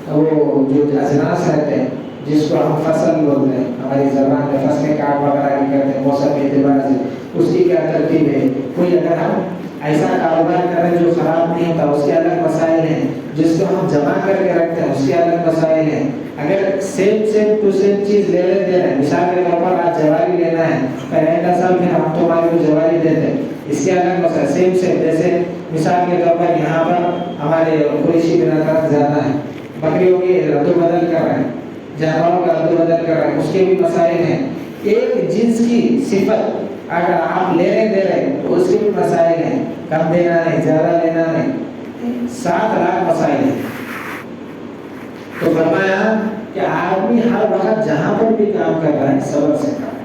ہم وہ جو اجناس رہتے ہیں جس کو ہم فصل بولتے ہیں، ہماری زبان میں فصلیں کاٹ وغیرہ کی کرتے ہیں موسم کے اعتبار سے، اس کی کیا ترتیب ہے۔ کوئی اگر ہم ایسا کاروبار کر رہے ہیں جو خراب نہیں ہوتا، اس کے الگ مسائل ہیں۔ جس کو ہم جمع کر کے رکھتے ہیں اس کے الگ مسائل ہیں۔ اگر سیم ٹو سیم چیز لے رہے ہیں، مثال کے طور پر آج جواری لینا ہے، پہلے سال پھر ہم تمہارے کو جواری دیتے ہیں، اس کے الگ مسائل سیم جیسے مثال کے طور پر یہاں پر ہمارے قریشی بناکات زیادہ ہیں، بکریوں کی رد و بدل کر رہے ہیں، جانوروں کا رد و بدل کر رہے ہیں، اس کے بھی مسائل ہیں۔ ایک جنس کی صفت اگر آپ لینے دے رہے ہیں تو اس کے بھی مسائل ہیں، کم دینا نہیں، زیادہ لینا نہیں، 7 لاکھ مسائل ہیں۔ تو فرمایا کہ آدمی ہر وقت جہاں پر بھی کام کر رہا ہے صبر سے کام۔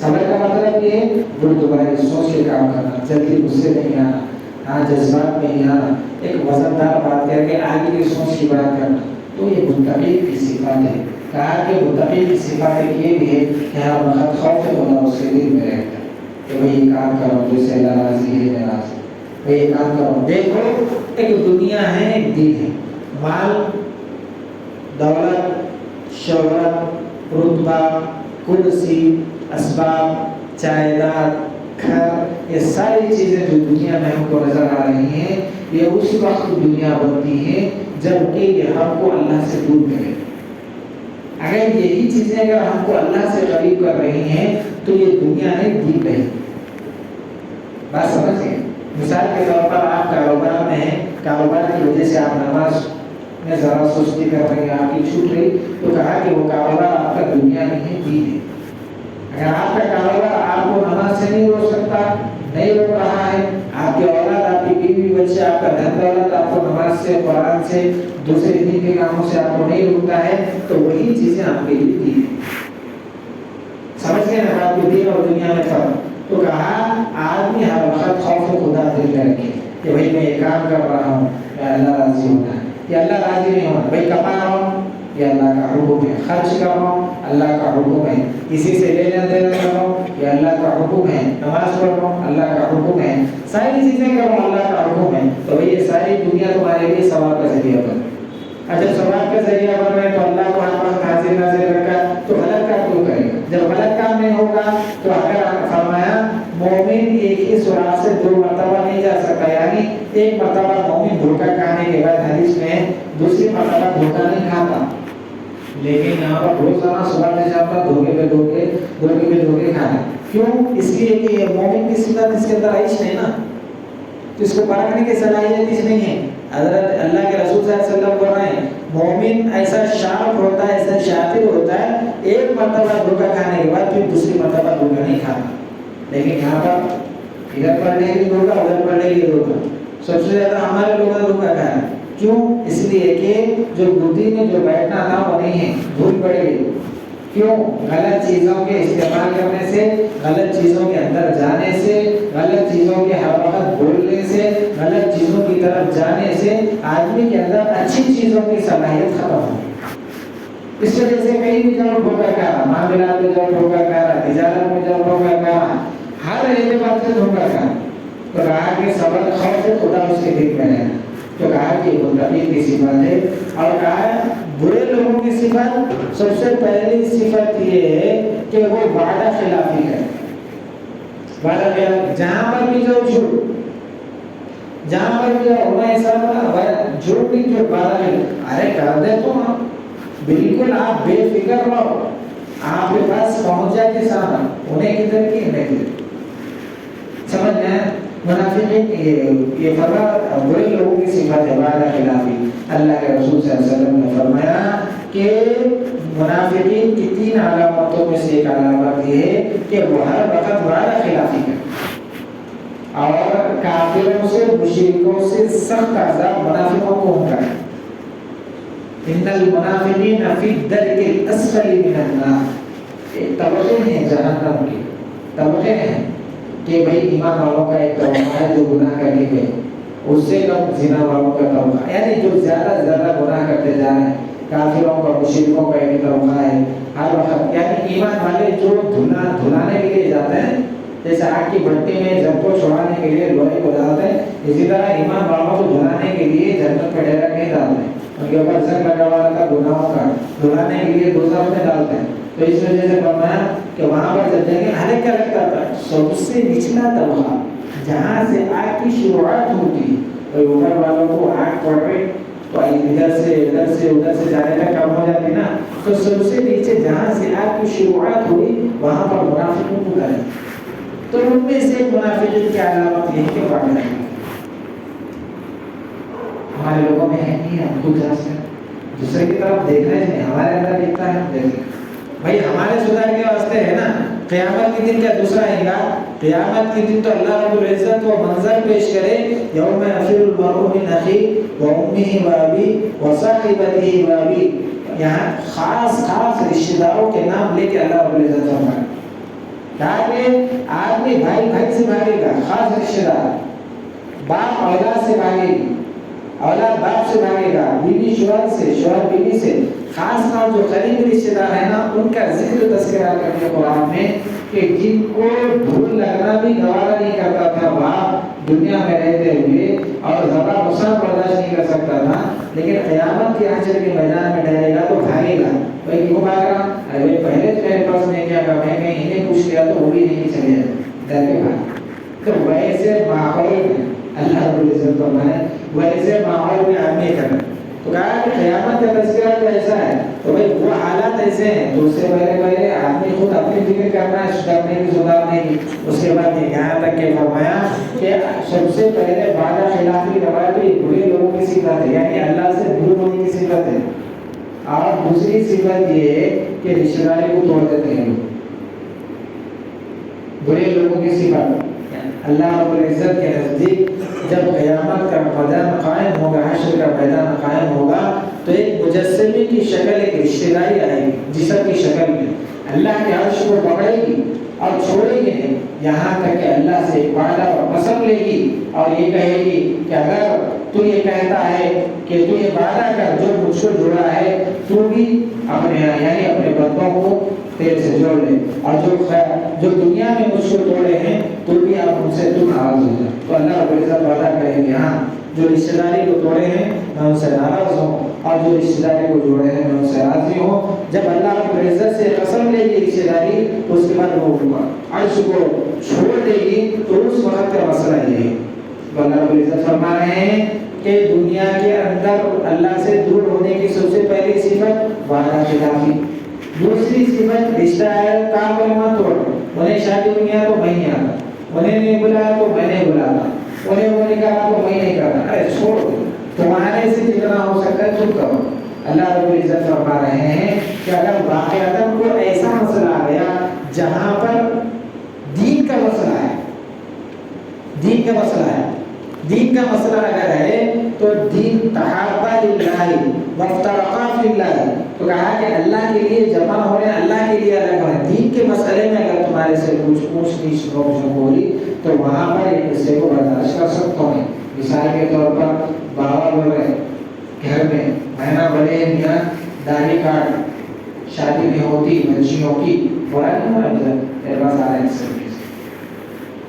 صبر کا مطلب یہ ہے دوبارہ سوچ کے کام کرنا، جلدی غصے نہیں آنا، ہاں جذبات میں نہیں آنا، ایک وزندار بات کر کے آگے کی سوچ کی بات کرنا۔ تو یہ متقی کی صفات ہے۔ کہا کہ متقی کی صفات یہ بھی ہے کہ ہر وقت خوف خدا اس کے دل میں رہتا ہے کہ بھئی یہ کام کرو جس سے اللہ راضی ہے، میں راضی، بھئی یہ کام کرو۔ دیکھو ایک دنیا ہے، ایک دین ہے، مال، دولت، شہرت، رتبہ، کرسی، اسباب، جائیداد، گھر، یہ ساری چیزیں جو دنیا میں ہم کو نظر آ رہی ہیں، یہ اس وقت دنیا بنتی ہے جب کہ یہ ہم کو اللہ سے دور کرے۔ اگر یہی چیزیں اگر ہم کو اللہ سے قریب کر رہی ہیں تو یہ دنیا نہیں دین نہیں۔ بات سمجھیں، مثال کے طور پر آپ کاروبار میں ہیں، کاروبار کی وجہ سے آپ نماز میں ذرا سستی کر رہے ہیں، آپ کی چھوٹ رہی، تو کہا کہ وہ کاروبار آپ کا دنیا نہیں ہے، دین ہے۔ اگر آپ کا کاروبار آپ کو نماز سے نہیں روک سکتا، نہیں روک رہا ہے، آپ کی اولاد، آپ کی بیوی بچے، آپ کا دھن دولت آپ کو نماز سے، قرآن سے، دوسرے دین کے کاموں سے آپ کو نہیں روکتا ہے، تو وہی چیزیں آپ کے لیے دین ہے۔ سمجھ گئے نا بات کو، دین اور دنیا میں فرق۔ تو کہا آدمی ہر وقت خوف خدا دل میں رکھے کہ بھائی میں یہ کام کر رہا ہوں، میں اللہ راضی ہونا ہے یا اللہ راضی نہیں ہونا، بھائی کما رہا ہوں یہ اللہ کا حکم ہے، خرچ کر رہا ہوں اللہ کا حکم ہے، کسی سے لینا دینا کر رہا ہوں یہ اللہ کا حکم ہے، نماز پڑھ رہا ہوں اللہ کا حکم ہے، ساری چیزیں کر رہا ہوں اللہ کا حکم ہے، تو بھئی یہ ساری دنیا تمہارے لیے ثواب کا ذریعہ بن۔ جب ثواب کا ذریعہ بن رہے تو اللہ کو ہر وقت حاضر ناظر رکھا، تو غلط کام کیوں کرے گا؟ جب غلط کام نہیں ہوگا تو اگر فرمایا مومن ایک ہی سوراخ سے 2 مرتبہ نہیں جا سکتا، یعنی ایک مرتبہ مومن دھوکہ کھانے کے بعد حدیث میں دوسری مرتبہ دھوکہ نہیں کھاتا، لیکن یہاں پر روزانہ صبح سے شام تک دھوکے پہ دھوکے کھانا۔ کیوں؟ اس لیے کہ یہ مومن کی صفت اس کے اندر عیش نہیں نا، تو اس کو پرکھنے کی صلاحیت اس نہیں ہے۔ حضرت اللہ کے رسول صلی اللہ علیہ وسلم بول رہے ہیں مومن ایسا شارپ ہوتا ہے، ایسا شاطر ہوتا ہے، ایک مرتبہ دھوکہ کھانے کے بعد پھر دوسری مرتبہ دھوکہ نہیں کھاتا۔ لیکن یہاں پر ادھر پڑھنے کی دھوکہ، ادھر پڑھنے کی دھوکہ، سب سے زیادہ ہمارے لوگوں نے دھوکہ کھایا۔ کیوں؟ اس لیے کہ جو بدھی میں جو بیٹھنا تھا وہ نہیں ہے، بھول پڑ گئی۔ کیوں؟ غلط چیزوں کے استعمال کرنے سے، غلط چیزوں کے اندر جانے سے، غلط چیزوں کے ہر وقت بولنے سے، غلط چیزوں کی طرف جانے سے آدمی کے اندر اچھی چیزوں کی صلاحیت ختم ہو گئی۔ اس وجہ سے کہیں بھی جاؤ دھوکہ کھا رہا، معاملات میں جاؤ دھوکہ کھا رہا، تجارت میں جاؤ دھوکہ کھا رہا، ہر اعتبار سے دھوکہ کھا۔ تو کہا کہ صبر خوف خدا اس کے دل میں رہنا۔ تو کہا کہ متقی کی صفت ہے، اور کہا برے لوگوں کی صفت، سب سے پہلی صفت یہ ہے کہ وہ وعدہ خلافی ہے۔ وعدہ خلاف، جہاں پر بھی جاؤ جھوٹ، جہاں پر بھی جاؤ میں ایسا جھوٹ نہیں، جو وعدہ خلاف، ارے کر دے تو بالکل آپ بے فکر رہو، آپ کے پاس پہنچ جائے کے سامان، انہیں کدھر کی انہیں کدھر۔ سمجھ میں منافقین یہ فرما برے لوگوں کی صفت ہے وعدہ خلافی۔ اللہ کے رسول صلی اللہ علیہ وسلم نے فرمایا کہ منافقین کی 3 علامتوں میں سے ایک علامت یہ ہے کہ وہ ہر وقت وعدہ خلافی کرتے، اور کافروں سے مشرکوں سے سخت عذاب منافقوں کو ہوگا. ان المنافقین فی الدرک الاسفل من النار. ایک طبقے ہیں جہنم کے، طبقے ہیں کہ بھائی ایمان والوں کا ایک طبقہ ہے جو گناہ کرنے گئے، اس سے کم زنا والوں کا طبقہ، یعنی جو زیادہ سے زیادہ گناہ کرتے جا رہے ہیں. کافروں کا مشرکوں کا ایک طبقہ ہے ہر وقت، یعنی ایمان والے جو دھلانے کے لیے جاتے ہیں، جیسے آگ کی بھٹی میں جب کو چھوڑانے کے لیے لوہے کو ڈالتے ہیں، اسی طرح ایمان والوں کو دھلانے کے لیے جنت کا ڈیرا نہیں ڈالتے ہیں، ان کے اوپر زنگ لگا ہوا رہتا گناہوں کا، دھلانے کے لیے دوزخ میں ڈالتے ہیں. تو اس وجہ سے فرمایا کہ وہاں پر جب جائیں گے ہر ایک کا لگتا تھا سب سے نچلا طبقہ جہاں سے آگ کی شروعات ہوتی، کوئی اوپر والوں کو آگ پڑ رہی تو ادھر سے جانے تک کم ہو جاتی نا، تو سب سے نیچے جہاں سے آگ کی شروعات ہوئی وہاں پر منافقوں کو ڈالے. تو ان میں سے منافقین کی علامت یہ کہ پڑھنا ہے. ہمارے لوگوں میں ہے نہیں، ہم خود دوسرے کی طرف دیکھنا چاہیے، ہمارے اندر دیکھتا ہے ہم دیکھیں بھائی ہمارے سدھار کے واسطے ہے نا. قیامت کے دن کا دوسرا ہے گا، قیامت کے دن تو اللہ رب العزت وہ منظر پیش کرے یوم یفر المرء من اخیہ وامہ وابیہ وصاحبتہ وابیہ. یہاں خاص رشتہ داروں کے نام لے کے اللہ رب العزت فرمائے تاکہ آدمی بھائی سے بھاگے گا، خاص رشتہ دار، باپ اولاد سے بھاگے گی، اولاد باپ سے بھاگے گا، بیوی شوہر سے، شوہر بیوی سے. خاص جو قریبی رشتہ دار ہیں نا ان کا ذکر تذکرہ کرتے قرآن میں کہ جن کو دھول لگنا بھی گوارا نہیں کرتا تھا باپ دنیا میں رہتے ہوئے اور ذرا غصہ برداشت نہیں کر سکتا تھا، لیکن قیامت کے حشر کے میدان میں ڈرے گا تو بھاگے گا. بھائی کیوں بھاگ رہا؟ ارے پہلے تو میرے پاس نہیں کیا میں کہیں انہیں پوچھ لیا تو وہ بھی نہیں چلے ڈر کے بھاگ. تو ویسے ماحول میں اللہ رب العزت فرمائے ویسے ماحول میں آدمی کرنا. تو کہا کہ قیامت کا تذکرہ تو ایسا ہے، تو بھائی وہ حالات ایسے ہیں تو اس سے پہلے آدمی خود اپنی فکر کرنا ہے، کرنے کی سدھارنے کی. اس کے بعد یہاں تک کہ فرمایا کہ سب سے پہلے وعدہ خلافی روایتی برے لوگوں کی صفت ہے، یعنی اللہ سے دور ہونے کی صفت ہے. اور دوسری صفت یہ ہے کہ رشتہ داری کو توڑ دیتے ہیں برے لوگوں کی صفت. اللہ رب العزت کے نزدیک جب قیامت کا میدان قائم ہوگا، حشر کا میدان قائم ہوگا تو ایک مجسمے کی شکل، ایک رشتہ داری آئے گی جسم کی شکل میں، اللہ کے عرش کو پکڑے گی اور چھوڑے گی نہیں یہاں تک کہ اللہ سے ایک وعدہ اور قسم لے گی اور یہ کہے گی کہ اگر تو یہ کہتا ہے کہ تو یہ وعدہ کر جو مجھ کو جڑا ہے تو بھی اپنے یعنی اپنے بندوں کو تیرے سے جوڑ لے، اور جو دنیا میں مجھ کو توڑے ہیں تو بھی آپ ان سے تو ناراض ہو جائے. تو اللہ رب العزت وعدہ کریں گے ہاں جو رشتہ داری کو توڑے ہیں میں ان سے ناراض ہوں اور جو رشتہ داری کو جوڑے ہیں میں ان سے راضی ہوں. جب اللہ رب العزت سے قسم لے گی رشتہ داری تو اس کے بعد وہ عرش کو چھوڑ دے گی تو اس وقت کا مسئلہ یہ ہے. تو اللہ رب العزت فرما رہے ہیں کہ دنیا کے اندر اللہ سے دور ہونے کی سب سے پہلی صفت وعدہ خلافی، دوسری صفت رشتہ ہے کام کلمہ توڑ. انہیں شادی ہوئی ہے تو میں نہیں آتا، انہیں نہیں بلایا تو میں نہیں بلاتا، انہیں وہ نہیں کہا تو میں نہیں کرتا. ارے چھوڑ دو، تمہارے سے جتنا ہو سکتا ہے تم کرو. اللہ رب العزت فرما رہے ہیں کہ اگر واقعات کو ایسا مسئلہ آ گیا جہاں پر دین کا مسئلہ ہے، دین کا مسئلہ ہے، دین کا مسئلہ اگر ہے تو دین تحابا للہ وافترقا فی اللہ، تو کہا کہ اللہ کے لیے جمع ہو رہے ہیں، اللہ کے لیے الگ ہے. دین کے مسئلے میں اگر تمہارے سے کچھ پوچھ ہوئی تو وہاں پر ایک دوسرے کو برداشت کر سکتا ہوں. مثال کے طور پر بابا بول رہے گھر میں مہینہ بڑے میاں داڑھی کاٹ شادی میں ہوتی بچیوں کی بولا نہیں میرے پاس آ رہے ہیں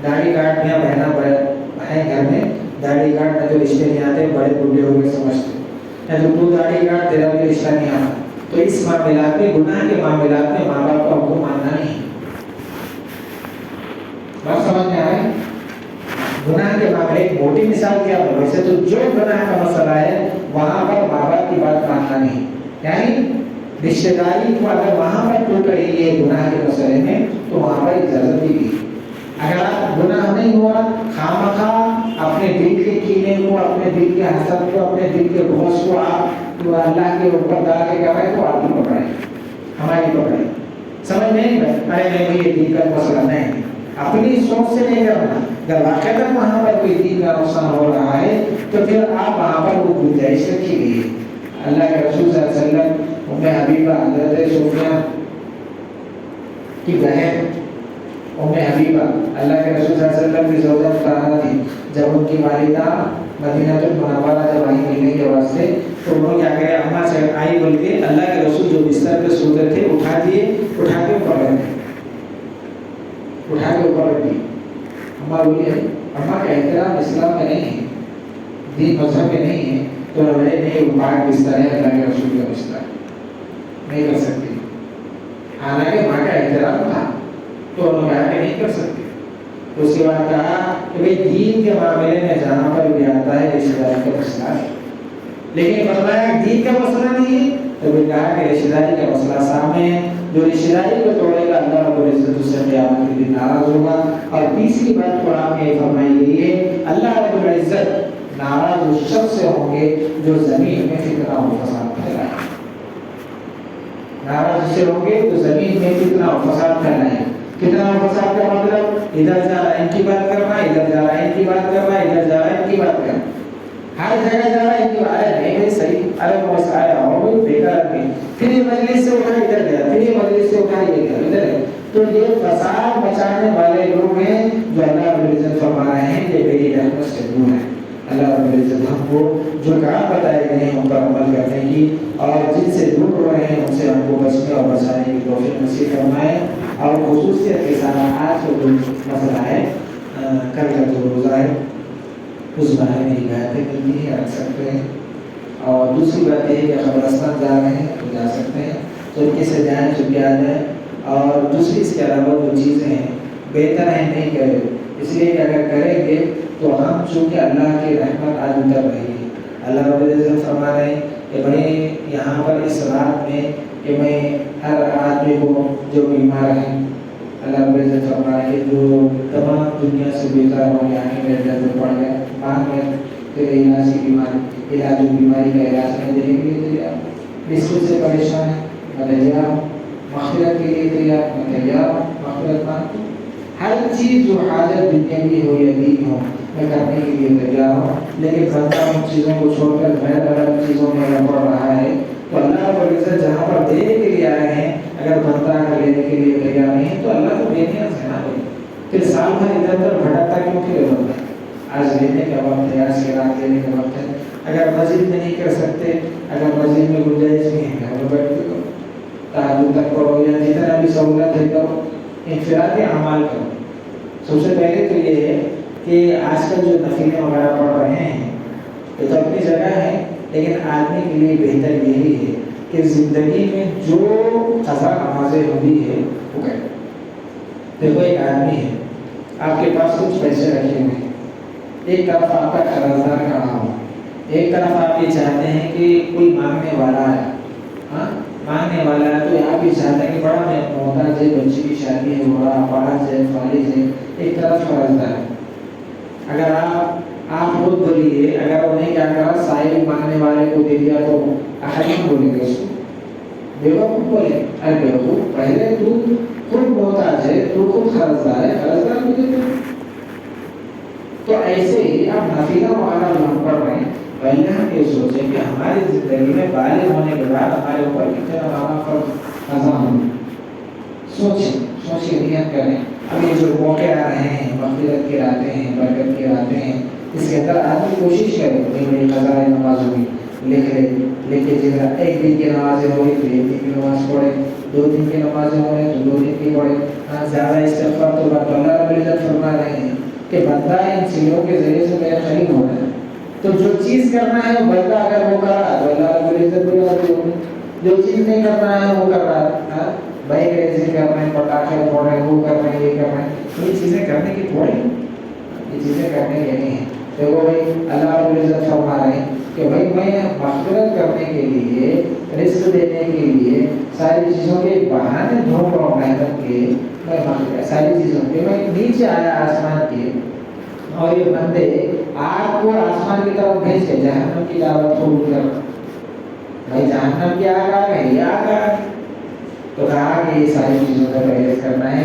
داڑھی کاٹ میاں بہنا بڑے ہے گھر میں داڑھی کاٹ نہ تو رشتے نہیں آتے، بڑے بوڑھے ہو گئے سمجھتے نہ تو داڑھی کاٹ تیرا بھی رشتہ نہیں آتا. تو اس معاملات میں گناہ کے معاملات میں ماں باپ کو ماننا نہیں. بات سمجھ میں آئے؟ گناہ کے معاملے ایک موٹی مثال کیا ہے، ویسے تو جو گناہ کا مسئلہ ہے وہاں پر ماں باپ کی بات ماننا نہیں، یعنی رشتہ داری کو اگر وہاں پر ٹوٹ رہی ہے گناہ کے مسئلے میں تو وہاں پر اجازت دی گئی. اگر آپ گناہ نہیں ہوا خامخواہ اپنے دل کے کینے کو، اپنے دل کے حسد کو، اپنے دل کے بغض کو آپ اللہ کے اوپر ڈال کے کر رہے تو آپ کی پکڑے ہماری پکڑے. سمجھ نہیں ارے نہیں یہ دل کا مسئلہ نہیں. اپنی سوچ سے نہیں کرنا. اگر واقعہ وہاں پر کوئی دین کا نقصان ہو رہا ہے تو پھر آپ وہاں پر وہ گنجائش رکھی گئی. اللہ کے رسول صلی اللہ علیہ وسلم ام حبیبہ حضرت صفیہ کی بہن ام حبیبہ اللہ کے رسول صلی اللہ علیہ وسلم کی زوجہ مطہرہ تھی. جب ان کی والدہ مدینہ المنورہ جب آئی ملنے کے واسطے تو انہوں نے کیا کہا اماں سے آئی بول کے اللہ کے رسول جو بستر پہ سوتے تھے اٹھا دیے, اٹھا کے اوپر رکھ دیے, اٹھا کے اوپر رکھ دیے. اماں بولی اماں کا احترام اسلام میں نہیں ہے, دین مذہب میں نہیں ہے, تو بڑے نہیں پاک بستر ہے اللہ کے رسول کا بستر نہیں کر سکتی. حالانکہ ماں کا احترام تھا تو انہوں نے کہا کہ نہیں کر سکتے. اس کے بعد کہا کہ بھائی دین کے معاملے میں جہاں پر بھی آتا ہے رشتہ داری کا مسئلہ ہے, لیکن فرمایا دین کا مسئلہ نہیں ہے تو پھر کہا کہ رشتہ داری کا مسئلہ سامنے ہے. جو رشتہ داری کو توڑے گا اللہ رب العزت اس سے قیامت کے دن ناراض ہوگا. اور تیسری بات قرآن میں فرمائی گئی ہے اللہ رب العزت ناراض اس شخص سے ہوں گے جو زمین میں فتنہ و فساد پھیلائے. ناراض سے ہوں گے تو زمین میں فتنہ و فساد پھیلائے. فتنہ و فساد کا مطلب ادھر جا رہا ہے ان کی بات کرنا, ادھر جا رہا ہے ان کی بات کرنا, ادھر جا رہا ہے ان کی بات کرنا, ہر جگہ جا رہا ہے ان کی بات. نہیں بھائی صحیح, ارے بس آیا ہو بیکار نہیں, پھر یہ مجلس سے اٹھا ادھر گیا, پھر یہ مجلس سے اٹھا یہ گیا ادھر ہے. تو یہ فساد مچانے والے لوگ ہیں جو اللہ رب العزت فرما رہے ہیں یہ میری رحمت سے دور ہیں. اللہ رب العزت ہم کو جو کام بتائے گئے ہیں ان پر عمل کرنے کی اور جن سے دور ہو رہے ہیں ان سے ہم کو بچنے اور بچانے کی توفیق نصیب فرمائے. اور خصوصیت کے ساتھ آج کا جو مسئلہ ہے کل کا جو روزہ ہے اس بارے میں ہدایتیں ملتی ہیں, رکھ سکتے ہیں. اور دوسری بات یہ ہے کہ قبرستان جا رہے ہیں تو جا سکتے ہیں, چپکے سے جائیں چپکے آ جائیں. اور دوسری اس کے علاوہ جو چیزیں ہیں بہتر ہیں نہیں کرے, اس لیے کہ اگر کریں گے تو ہم چونکہ اللہ کی رحمت آج اتر رہی ہے. اللہ رب العزت فرما رہے ہیں کہ بھائی یہاں پر اس رات میں کہ میں ہر آدمی کو جو بیمار ہیں اللہ رب العزت فرما رہے ہیں کہ جو تمام دنیا سے بیزار ہو گیا ہے میرے جلد پڑ گئے مانگ میں تیرے علاج کی بیماری علاج بیماری کا علاج میں دینے کے لیے تیار, بسکٹ سے پریشان ہے میں تیار ہوں, مغفرت کے لیے تیار میں تیار ہوں, مغفرت مانگ ہر چیز جو حاجت دنیاوی ہو یا دین ہو میں کرنے کے لیے تیار ہوں. لیکن بندہ ان چیزوں کو چھوڑ کر غیر الگ چیزوں میں پڑ رہا ہے تو اللہ رب العزت جہاں پر دینے کے لیے آئے ہیں اگر بندہ اگر لینے کے لیے تیار نہیں ہے تو اللہ کو دینے سے نہ ہوئی. پھر سال بھر ادھر ادھر بھٹکتا کیوں پھر بندہ آج لینے کا وقت ہے, آج کے رات لینے کا وقت ہے. اگر مسجد میں نہیں کر سکتے, اگر مسجد میں گنجائش نہیں ہے گھر میں بیٹھ کے کرو, تہجد تک پڑھو یا جتنا بھی سہولت ہے کرو, انفرادی اعمال کرو. سب سے پہلے تو یہ ہے کہ آج کل جو نفلیں وغیرہ پڑھ رہے ہیں یہ تو اپنی جگہ ہے, لیکن آدمی کے لیے بہتر یہی ہے کہ زندگی میں جو قضا نمازیں ہوئی ہے وہ کرے. دیکھو ایک آدمی ہے, آپ کے پاس کچھ پیسے رکھے ہوئے ہیں, ایک طرف آپ کا قرضدار کھڑا ہو, ایک طرف آپ یہ چاہتے ہیں کہ کوئی مانگنے والا ہے, ہاں مانگنے والا ہے تو آپ یہ چاہتے ہیں کہ بڑا میں محتاج ہے, بچی کی شادی ہے, بڑا پاس ہے, فالج ہے, ایک طرف قرضدار ہے. اگر آپ خود بولیے اگر انہیں کیا کرا سائل مانگنے والے کو دے دیا تو احرام بولیں گے اس کو, بیوقوف بولے ارے بیوقوف پہلے تو خود محتاج ہے, تو خود قرضدار ہے, قرضدار کو دے دو. تو ایسے ہی آپ نفیلہ وغیرہ جو ہم پڑھ رہے ہیں پہلے ہم یہ سوچیں کہ ہماری زندگی میں بالغ ہونے کے بعد ہمارے اوپر کتنا بڑا فرض قضا ہونا. سوچیں نیت کریں. اب یہ جو موقع آ رہے ہیں مغفرت کے آتے ہیں, برکت کے آتے ہیں, اس کے اندر آدمی کوشش کرے کہ میری قضا نماز ہوگی لے کے جگہ ایک دن کی نمازیں ہوئی تو ایک دن کی نماز پڑھے, 2 دن کی نمازیں ہو رہی تو 2 دن کی پڑھے. زیادہ استغفار تو بات اللہ رب العزت فرما رہے ہیں کہ بندہ ان چیزوں کے ذریعے سے میرے قریب ہو رہا ہے. تو جو چیز کرنا ہے بندہ اگر وہ کر رہا تو اللہ رب العزت بھی راضی ہوگی. جو چیز نہیں کرنا ہے وہ کر رہا ہے, بھائی ریزی کر رہے ہیں, پٹاخے پھوڑ رہے ہیں, وہ کر رہے ہیں, یہ کر رہے ہیں, یہ چیزیں کرنے کی تھوڑی, یہ چیزیں کرنے کی نہیں ہیں. دیکھو بھائی اللہ رب العزت فرما رہے ہیں کہ بھائی میں مغفرت کرنے کے لیے, رزق دینے کے لیے ساری چیزوں کے بہانے ڈھونڈ رہا ہوں محنت کے, میں ساری چیزوں کے میں نیچے آیا آسمان کے, اور یہ بندے آپ کو آسمان کی طرف بھیج کے جہنم کی دعوت قبول کر. بھائی جہنم کی آگ آ گئی, آگ آ گئی, تو کہا کہ یہ ساری چیزوں کا پرہیز کرنا ہے.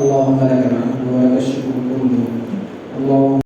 اللهم لك الحمد ولك الشكر